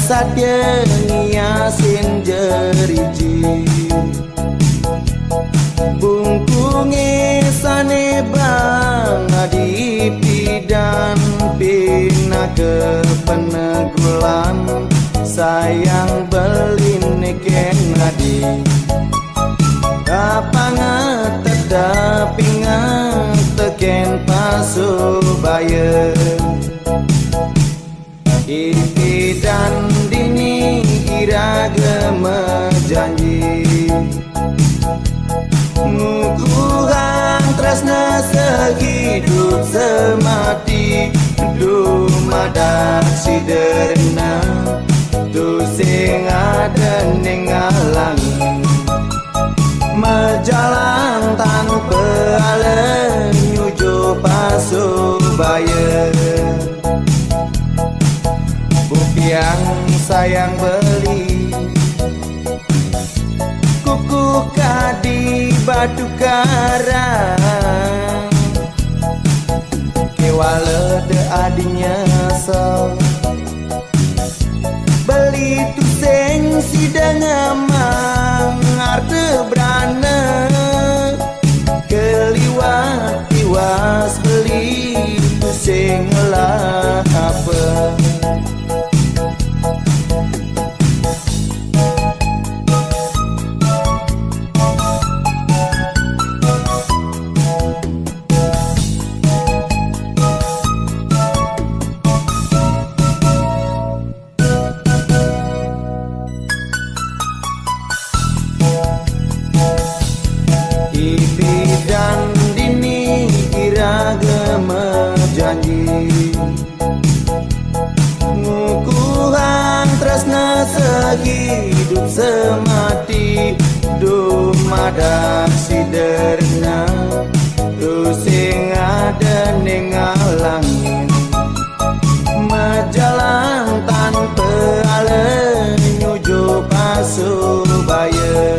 sadya ngiasin jeriji bungkunge sane bang adipi dan pina ke penegulan sayang belin ken adi kapangat tedapingat teken pasubaya Ipi dan dini iragama janji Ngukuhan tresna sehidup semati Dumadak siderna Tu sing ada nengalangi Mejalan tanpa alen nyujo pasubaya yang sayang beli kuku kadi batu karang kewala de adinya so beli tu seng sidang amang arte berana keliwat tiwas beli tu seng lah apa Ngukuhan tresna sehidup semati Dumadak siderna Tu sing ada nengalangin Majalan tanpa alen nyujo pasubaya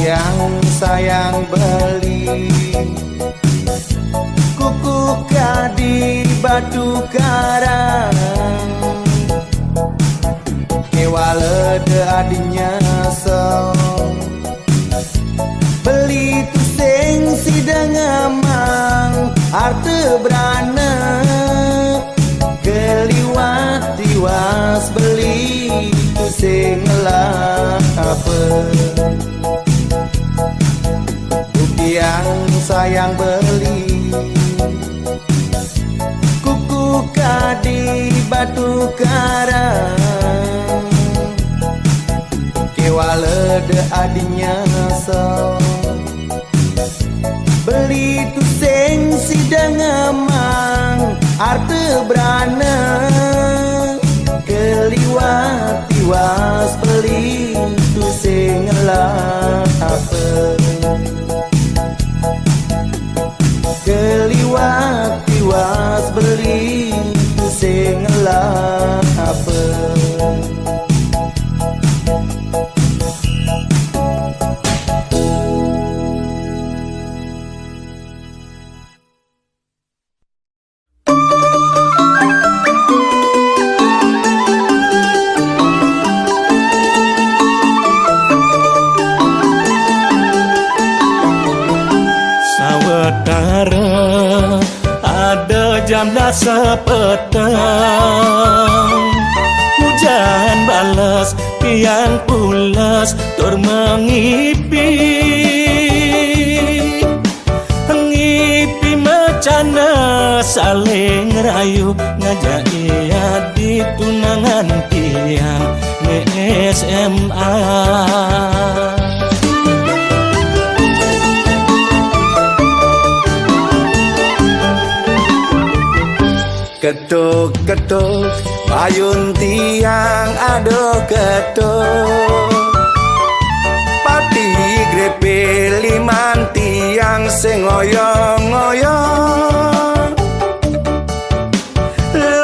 yang sayang beli kuku kadi batu karang kewala de adinya so beli tu seng sidang amang arte berana keliwat tiwas beli tu seng lah apa yang sayang beli kuku kadi batu karang kewala de adinya so beli tu seng sidang amang arte berana keliwat tiwas beli tu seng lah apa keliwat tiwas beli tu sing lah apa Jamna sepetang hujan balas pian pulas tur mengipi ngipi macana saling rayu ngajaki adi tunangan tiang ne SMA ketuk-ketuk payun tiang ado ketuk pati grepe liman tiang sing ngoyong-ngoyong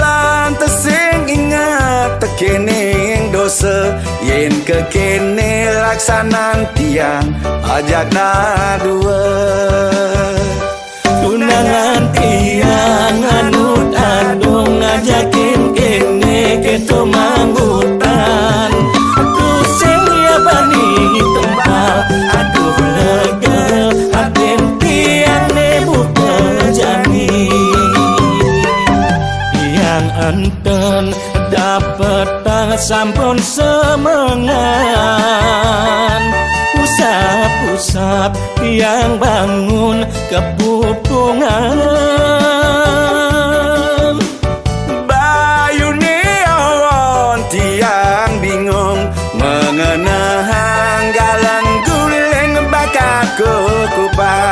lantes sing ingat tekene dosa yen kekene laksanan tiang ajak dua tunangan tiang anut adung ngajakin ke sampun semengan, usap-usap tiang bangun kepupungan. Bayu neon tiang bingung mengenang galang guling bakat kupang.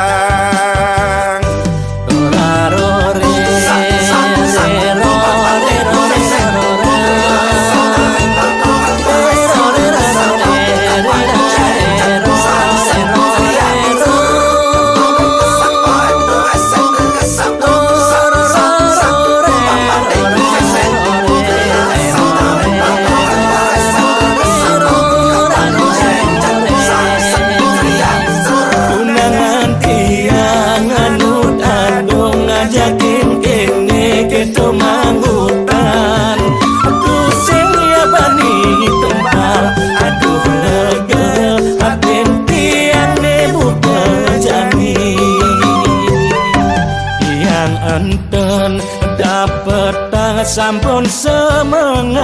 Sampun semengan,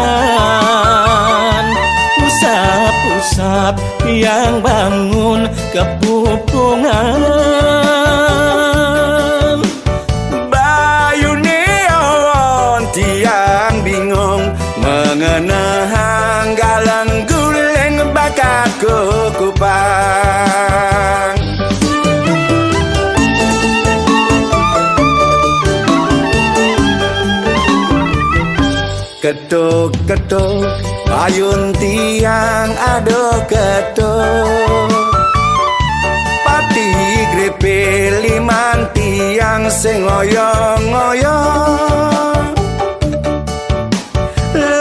usap-usap tiang bangun kepupungan. Bayu neon tiang bingung mengenang galang guling bakat kupang. Ketuk-ketuk payun tiang ado ketuk, pati grepe liman tiang sing ngoyong-ngoyong.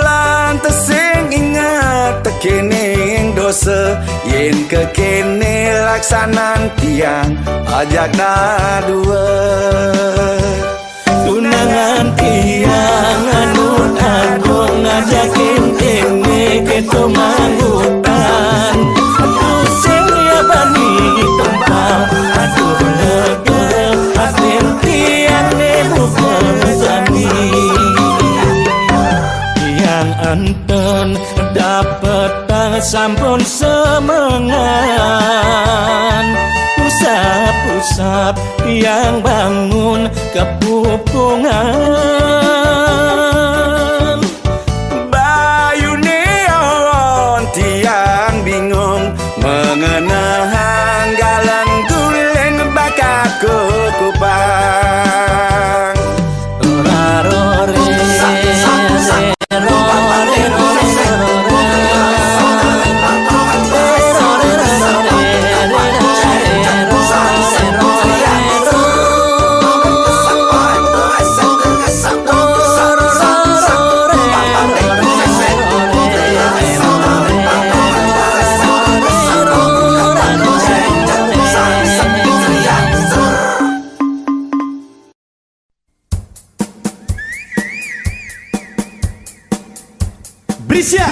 Lantas sing ingat tekene dosa yen kekene laksanan tiang ajak dua. Tunangan tiang anut agung ngajakin ini kita manggutan. Aduh sing ya bani tempat, aduh lega atin tiang ne bukan jani. Tiang enten dapet sampun semengan, usap-usap tiang bangun kepupungan. Bayu neon tiang bingung mengenang galang guling bakat kupang. Brisya.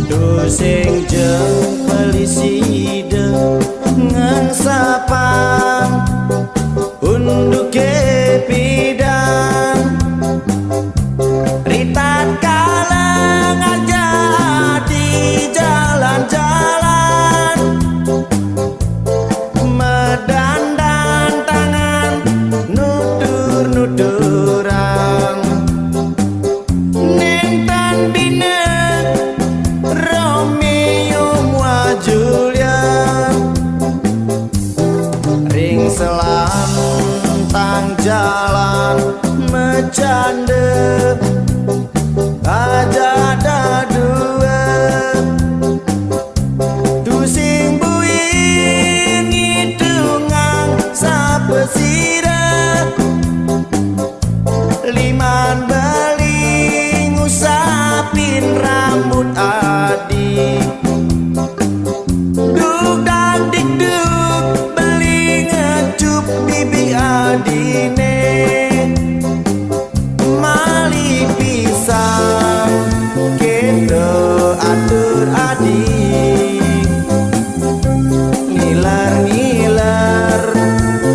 Doseng jeung peliside ngan sapang unduke bidang ritat kalang aja di jalan-jalan medandan tangan nudur-nuduran Nintan bina Romeo wa Julia atur adik. Ngiler-ngiler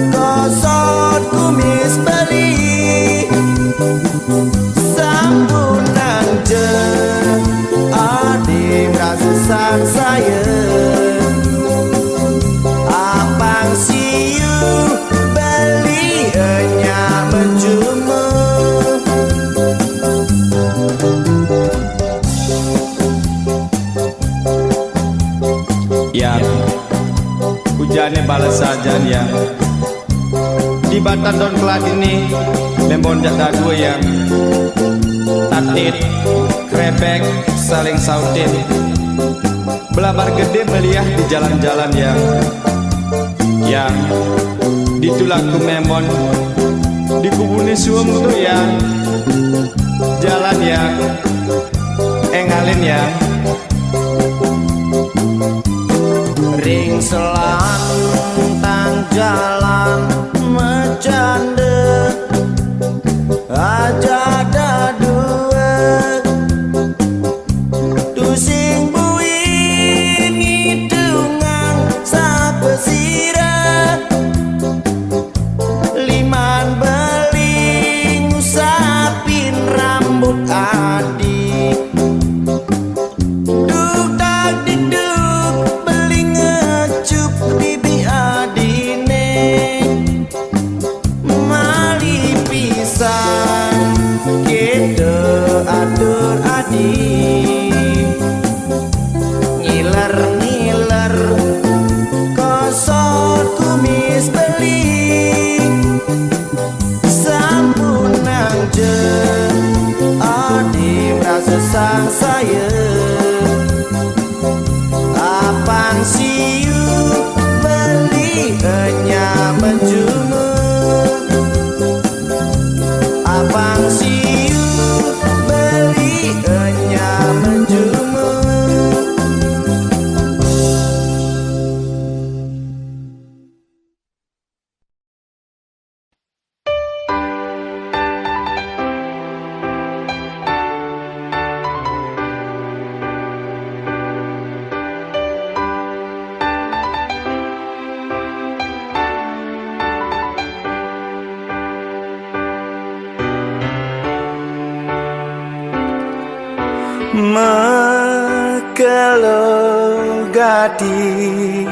kosot kumis beli, sambunan je adik rasa sang saya. Abang siu beli enya menjuma. Yang hujannya balas saja yang di Batan Don Kelat ini membonjak dua yang tatit krebek saling sautin belabar gede meliah di jalan-jalan yang ditulak ke memon di kubuni suam tuh yang jalan yang engalin yang Ring selantang jalan mecande aja ada dua tusing buin ngidungang sapesira liman beling usapin rambut adik. Duk tak diduk beling ngecup bibi adine mali pisang kita atur adik. Ngiler-ngiler kosot kumis beli, sambunan je adik merasa sang saya. Abang siu beli enya menjuma. Abang siu beli enya menjuma. Mekelo gati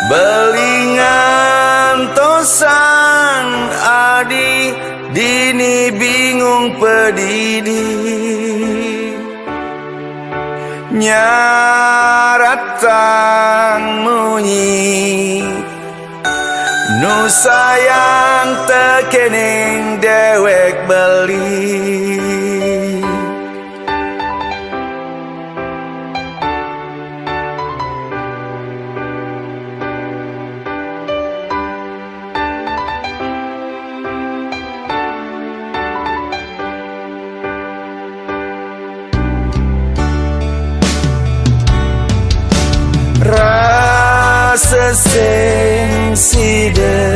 belingan tosang adi dini bingung pedidi nyaratang munyi nu sayang tekening dewek beli. Rasa sing sida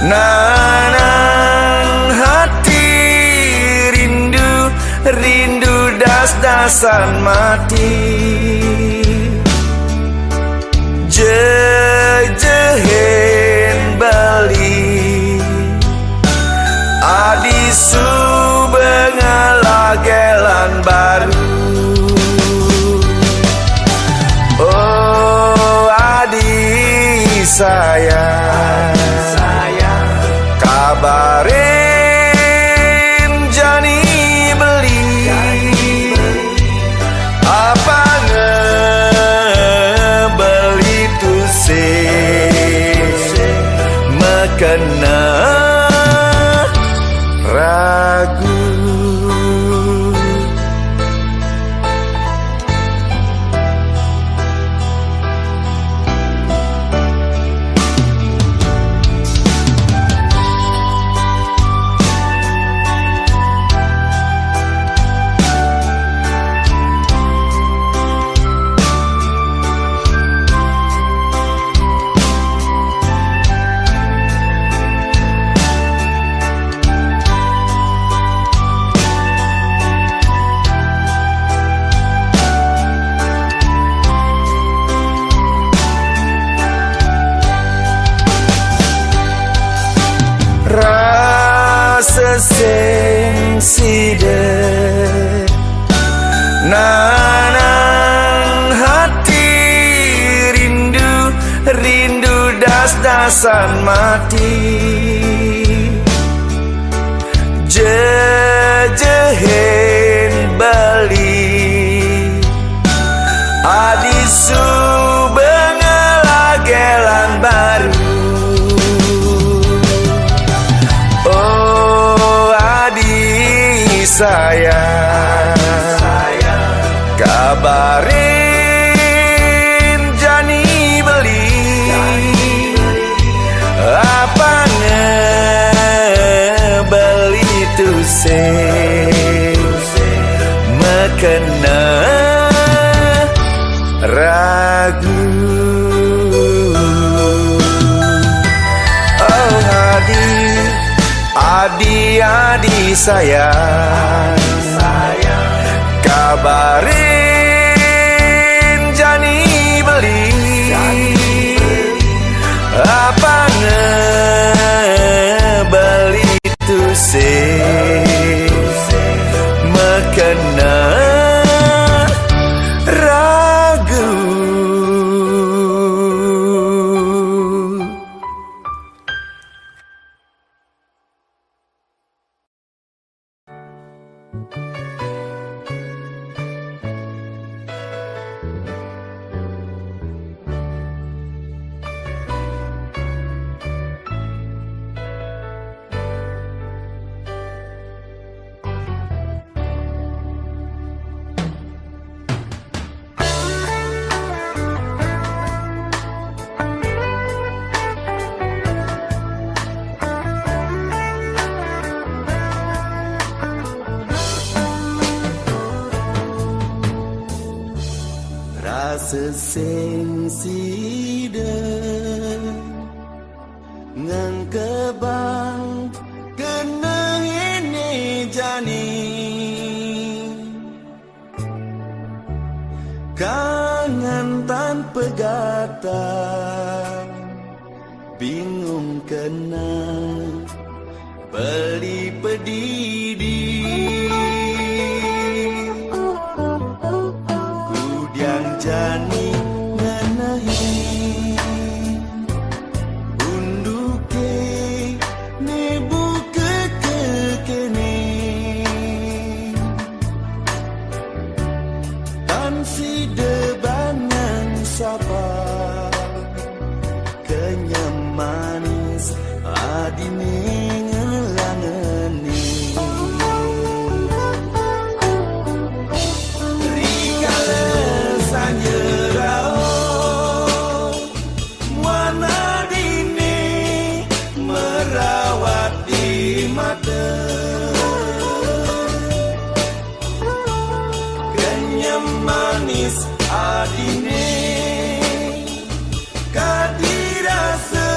nanang hati rindu das-dasan mati jehen bali adisu bengalagelan baru. Oh adik sayang kabarin jani beli apa ngebeli tuh mekena ragu. presiden. Nanang hati rindu, rindu das-dasan mati. Jejehen beli adisu bengelagelan baru. Oh adi sayang, kabarin jani beli apa beli tu se mekena ragu. Oh adi sayang, kabarin jani beli apa beli tu se mekena ragu. Rasa sensida ngang kebang kena ini jani kangen tanpa gata bingung kena beli pedidi. Jani nganahi unduke nebu kekene tan si debangan sapa kenyam manis adine ngelangeni. Kenyam manis adine kadirasa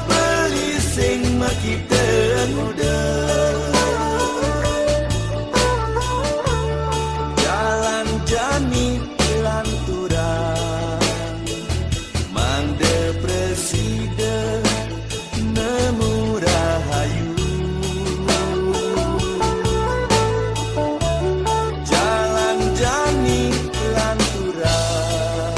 beli sing makita muda. Jalan jani lanturan mangde presiden nemu rahayu. Jalan jani lanturan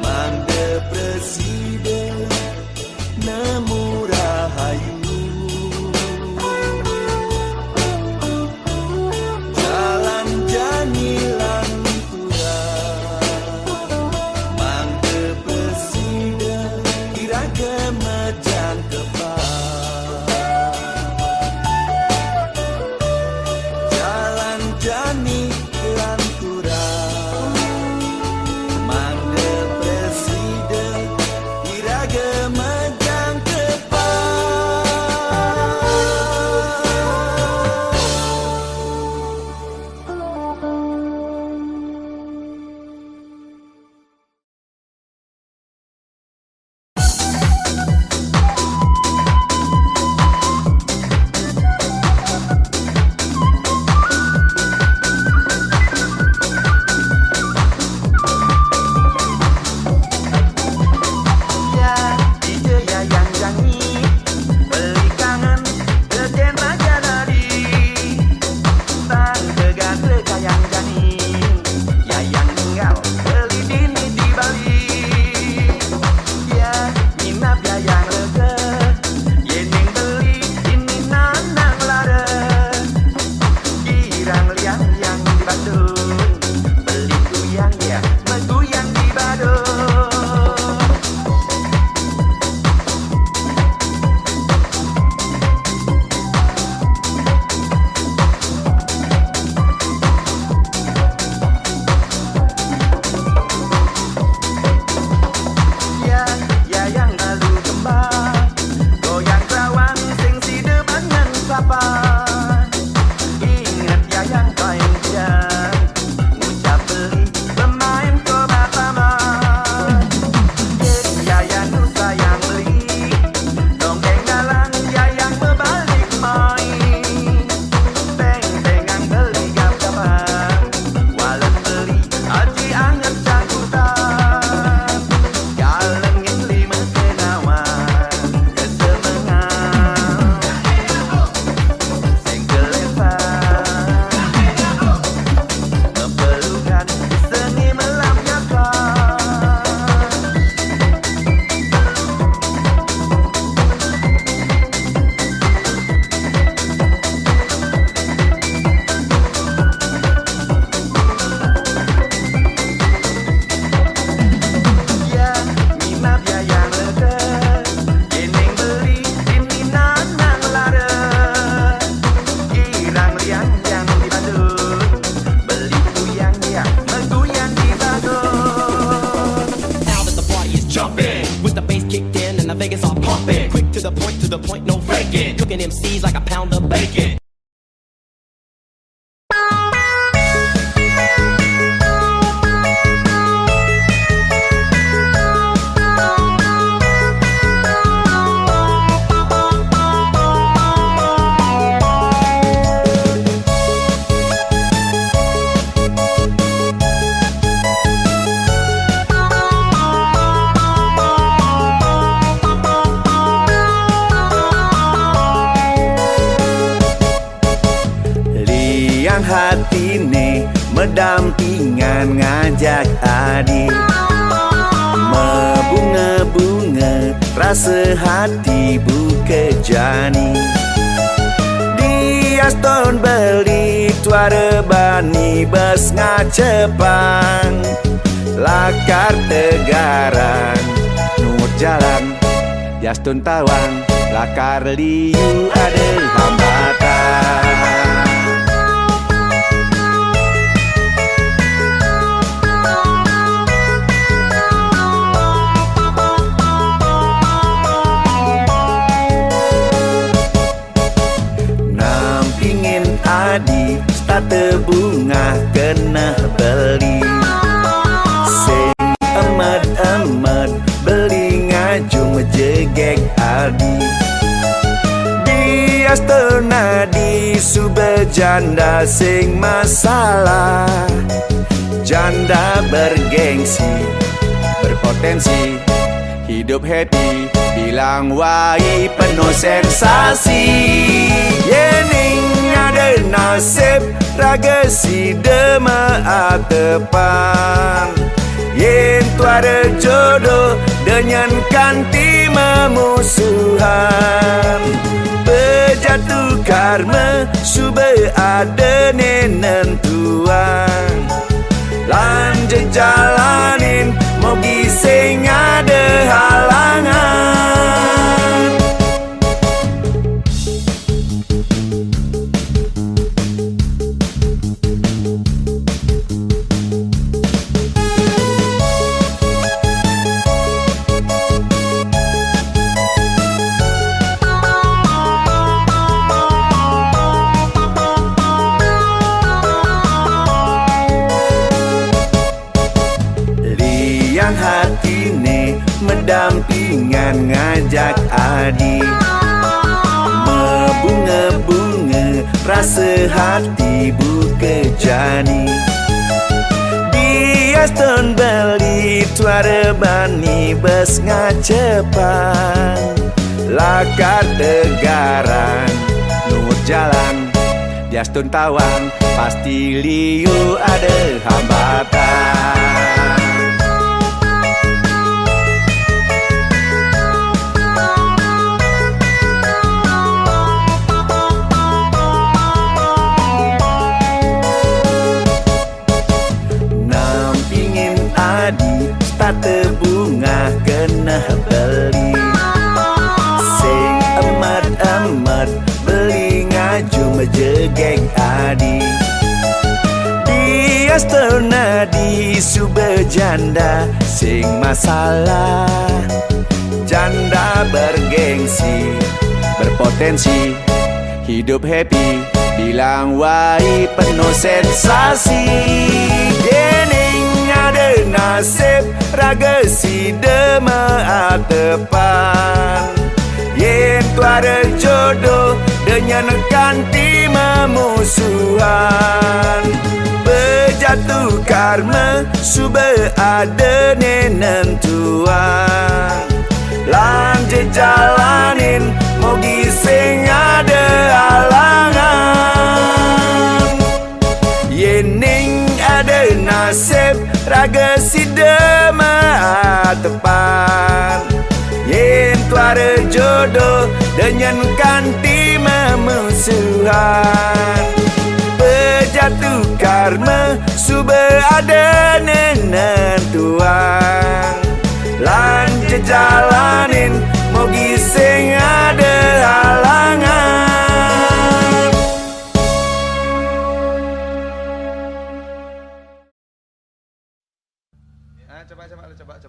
Mangde presiden nemu rahayu jalan janilan tura Mangde presiden kira kemejang kepal jalan janilan tura Mangde presiden kira kemejang kepal Ya, DJ Yayang Jangi beli kangen Raden Raja Nadi Tan tegan Yayang Jani Yayang tinggal beli dini di Bali Ya, minap Yayang lega Yening beli ini nanang lada Girang liang yang di Bandung Beli tuyang ya, meguyang di Bandung Ya, Yayang lalu kembang Goyang kerawang sing si depan ngan sapa Ingat Yayang kain jam Ngucap beli pemain kobat lama Yayang nu sayang beli Dongeng dalang Yayang berbalik main Teng-tengang beli gap-gapan Walet beli aji anget cakutan Galengin lima kenawan Kesemengan Sengkelesan Mepelukan Sengi melampiaskan Ya, minap Yayang lega Yening beli ini nanang lada Girang liang yang di Bandung Beli tuyang ya, meguyang di Bandung Now that the party is jumping, with the bass kicked in and the Vegas all pumping, quick to the point, no faking, cooking MCs like a pound of bacon. Liang hatine mendampingan ngajak adi Membunga-bunga rasa hati buka jani Dia ston beli tuara bani bes ngacepang Lakar tegaran nur jalan Yastun tawang lakar liu ada hambatan Nampingin adi state bunga kena beli Sing emet-emet beli ngajung jegek adi Dia nadi sube janda sing masalah Janda bergengsi berpotensi hidup happy bilang wai penuh sensasi Yening ada nasib raga si dema atepan. Yen tu ada jodoh dengan kanti memusuhan. Berjatuh karma suba ada nenentuan. Lanjut jalanin mogi sing ada halangan. Liang hati ne mendampingan ngajak adi. Membunga-bunga rasa hati buka jani. Dia stone beli tuara bani bes ngacepan. Lakar tegaran nur jalan. Dia stone tawang pasti liu ada hambatan. Tata bunga kena beli. Sing emat-emat beli ngaju mejegeng adi. Dia setona di suba janda sing masalah. Janda bergengsi berpotensi hidup happy bilang wai penuh sensasi. Ada nasib raga si dema atepan. Yen tu ada jodoh dengan kanti memusuhan. Berjatuh karma suba ada nenentuan. Lanjut jalanin mogi sing ada halangan. Yening ada nasib raga si dema tepan. Yen tu ada jodoh dengan kanti memusuhan. Berjatuh karma suba ada nenentuan. Lanjut jalanin mogi sing ada halangan. Coba.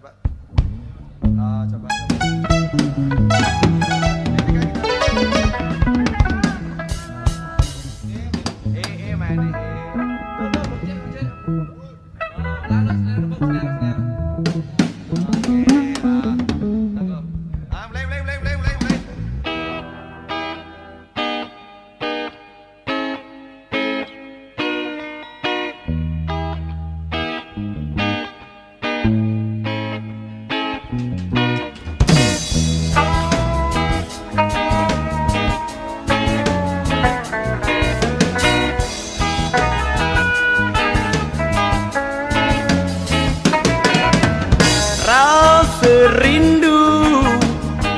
Rindu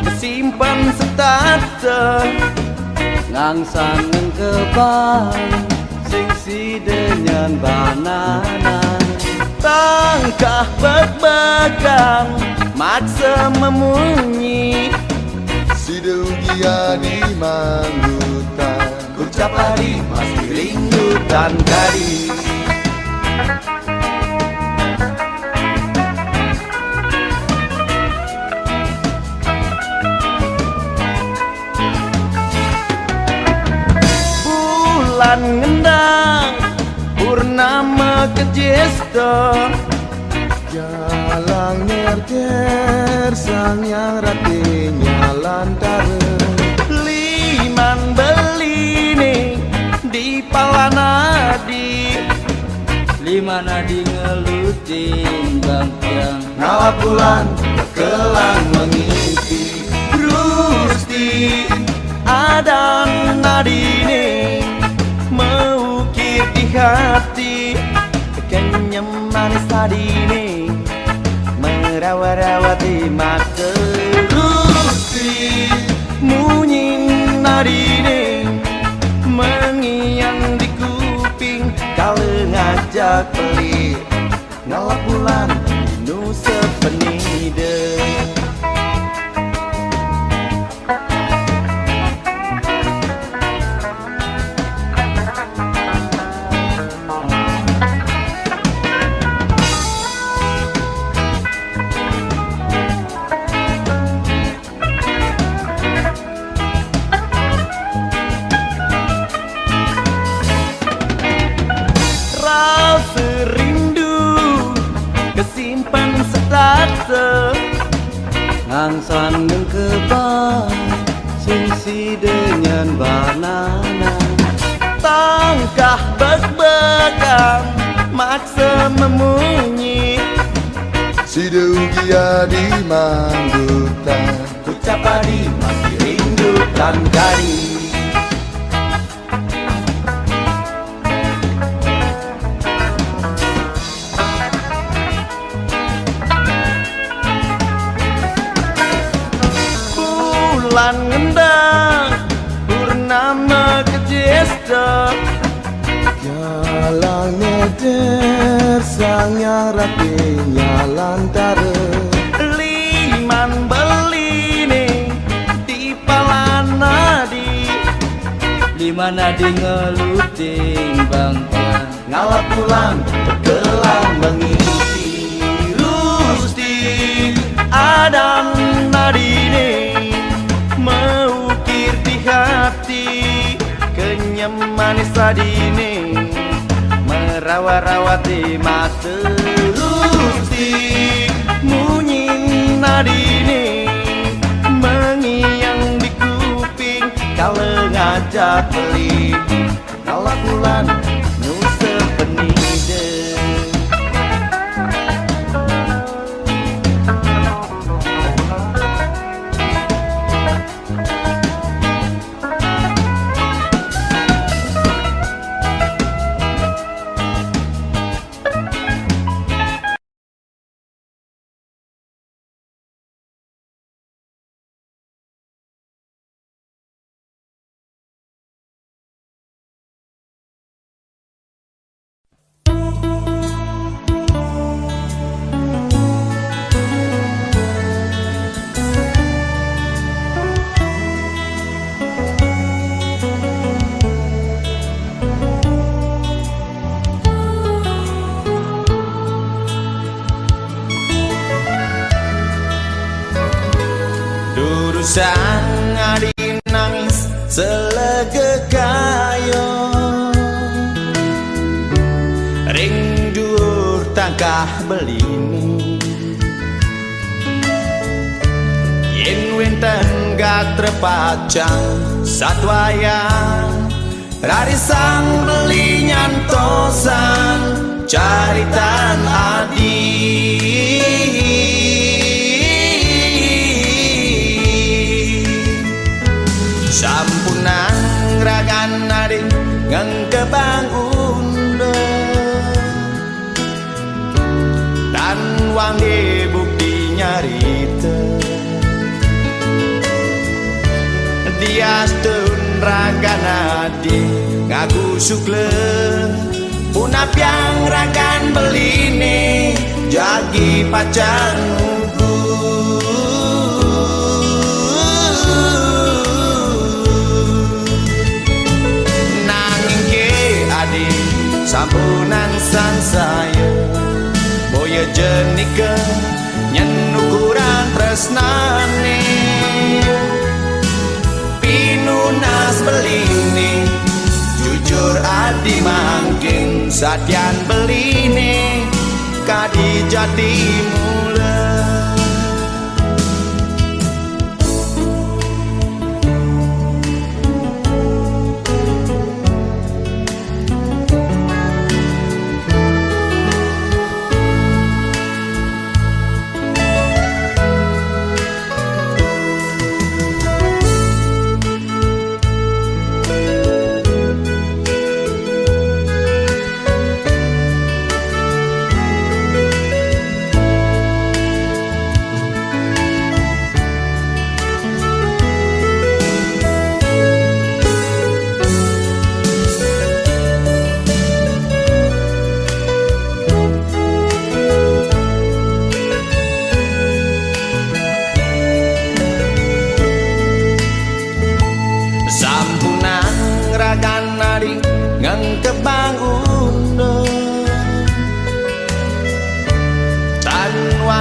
kesimpan setata ngangsang kebang sing si dengan banana. Tangkah berbagang maksa memunyi. Sidung dia di manggutan, Ucap hari masih rindutan kari. Bulan ngendang purnama kejesta, jalang nyer-nyer sang yang ratinya lantara. liman belini di palanadi. Lima nadi ngelutin bangkiang Ngawa bulan kelang mengisi, Rusti adang nadini hati, kenyam manis tadi ini merawat-rawat di mata. Rusti munyi nadi ini mengiang di kuping, kalau ngajak pelik ngalap bulan nu sepenide. Rasa rindu kesimpan sedata, ngangsan neng kebang sing si dengan banana. tangkah beg-began maksa memunyi, Sidung dia di manggutan, ucap padi masih rindu dan gading. Bulan ngendang purnama kejesta, jalan ngeder sang yang rapinya lantara. liman beline di palanadi, Di mana di ngeluting bangkian, ngalap pulang gelang mengisi. Rusti Adam nadine mengukir di hati, kenyam manis tadine merawat-rawat di mata. Rusti munyi nadine mengiang di kuping, kalau ngajak beli ngalap bulan nu sepenide. Sang adi nangis selege kayo, ring dur tangkah belini, yen wenten gak terpacang satwayang, rarisang beli nyantosan caritan adi. Sampunang ragan nadi ngang kebangun dan wangi bukti nyarita, dia stun ragan nadi ngaku sukle punap yang ragan beline jagi pacar nunggu. Sampunan sang saya boya jenika nyen ukuran tresnane, pinunas beline jujur adi mangking satian beline kadi jati mula.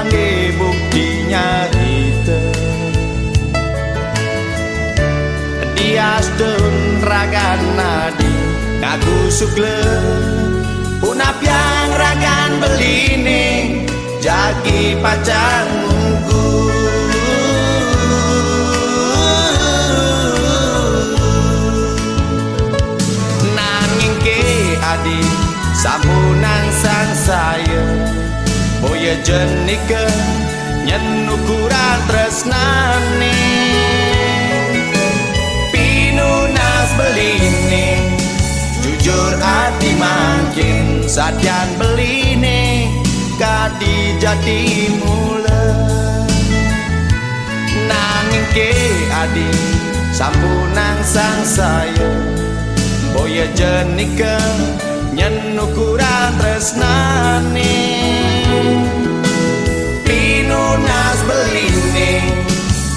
mangge bukti nyarita Dias dun ragan nadi ngaku sukle Punap yang ragan beline jagi pacangku Nanging ke adi sampunang sang saya Boya jenika nyen ukuran tresnane Pinunas beline jujur hati makin Sadian beline kadi jati mula Nanging ke adi sampunang sang saya Boya jenika nyen ukuran tresnane Pinunas beline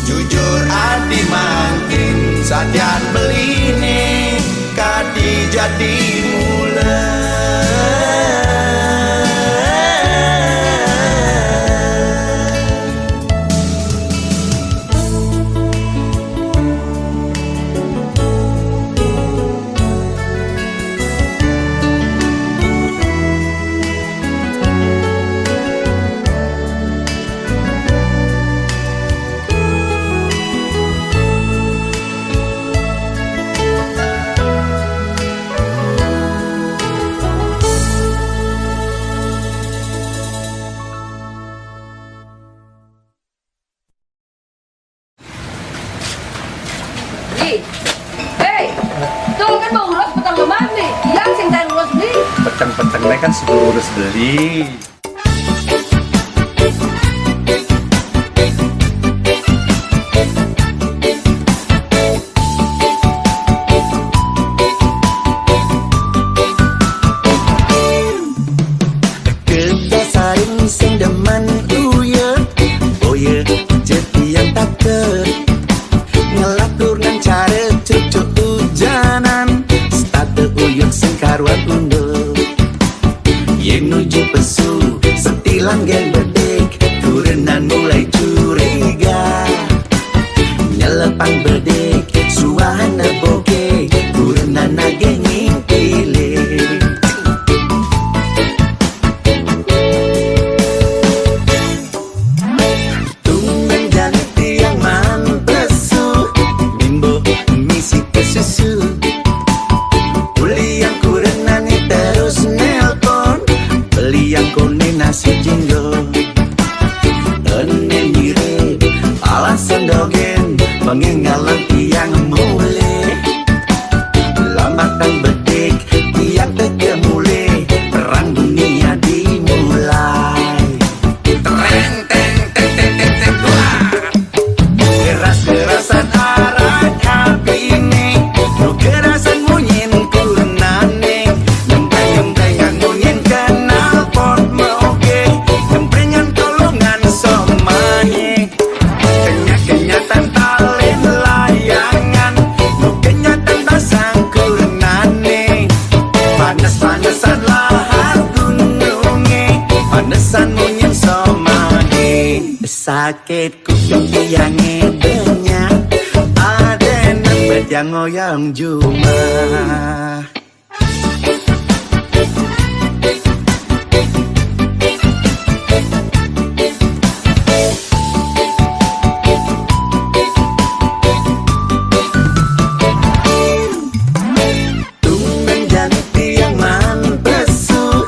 jujur hati makin Sadian beline kadi jati mula Hei, tuh kan mau urus petang lemah nih. Yang sing tak urus beli. Petang-petangnya kan sebelum urus beli Kedasarin sing demen uye Boye jeti yang takut Ngelatur nang cara cucuk hujanan Starte uyuk sing karuan unduh Yang nuju pesu setilang gen bedek Turunan mulai curiga Nyelepang bedek suahana boke Turunan nage ngintile Tumben janti yang mantesu Bimbo misi kesusu Uli yang kurenani terus nelpon Beli yang kone nasi jinggo Ene mirip alasan dogen Mengengalan tiang mule Lambatan bedek tiang teke mule Perang dunia dimulai Tereng teng teng teng teng teng wah Keras-kerasan arah api ini No kerasan munyin kurenane Nyempreng-nyemprengan munyin kenal pot meoke Nyemprengan kolongan somanye Kenyak-kenyatan talen layangan No kenyatan basang kurenane Panas-panasan lahar gununge Panesan munyin somanye Sakit kuping tiangnya banyak Ada nembet yang ngoyang juma Tumben janti yang mantesu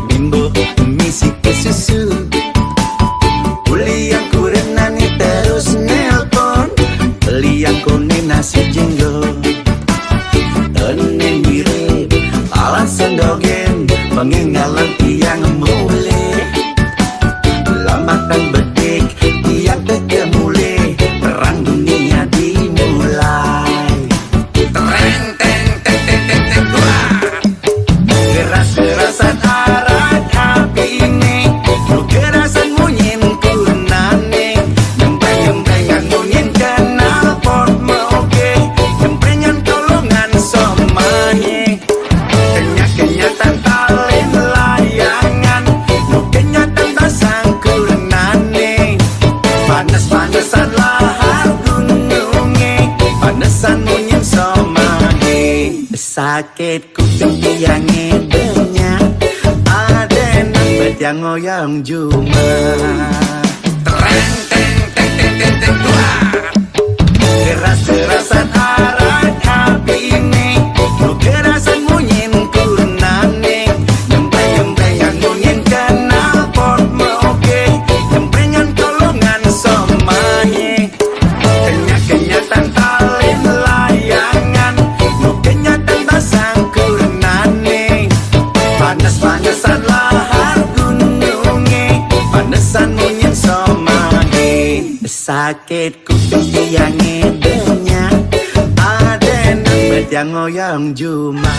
Bimbo misi kesusu Uli yang kurenani terus nelpon Beli yang kone nasi jenggo Ene mirip alasan dogen Pengengalan tiang mule Lambatan bedek tiang teke mule Perang dunia dimulai Tereng teng teng teng teng teng wah Keras-kerasan arah api ini No kerasan munyin kurenane Nyempreng-nyemprengan munyin kenal pot meoke Nyemprengan kolongan somanye Kenyak-kenyatan talen layangan No kenyatan basang kurenane sakit kuping tiang banyak, ada nang betiang ngoyong cuma. Tereng teng teng teng teng teng tua. Keras-kerasan arak api ini, nu kerasan munyin kunane, nyempreng-nyemprengan munyin kenal pot moge, nyemprengan kolongan somahe, kenyak-kenyatan talin layangan, nu kenyatan basang kunane, panas-panasan lahar gununge, panesan munyin somahe, sakit kuping tiangnya banyak, ada nang betiang ngoyong cuma.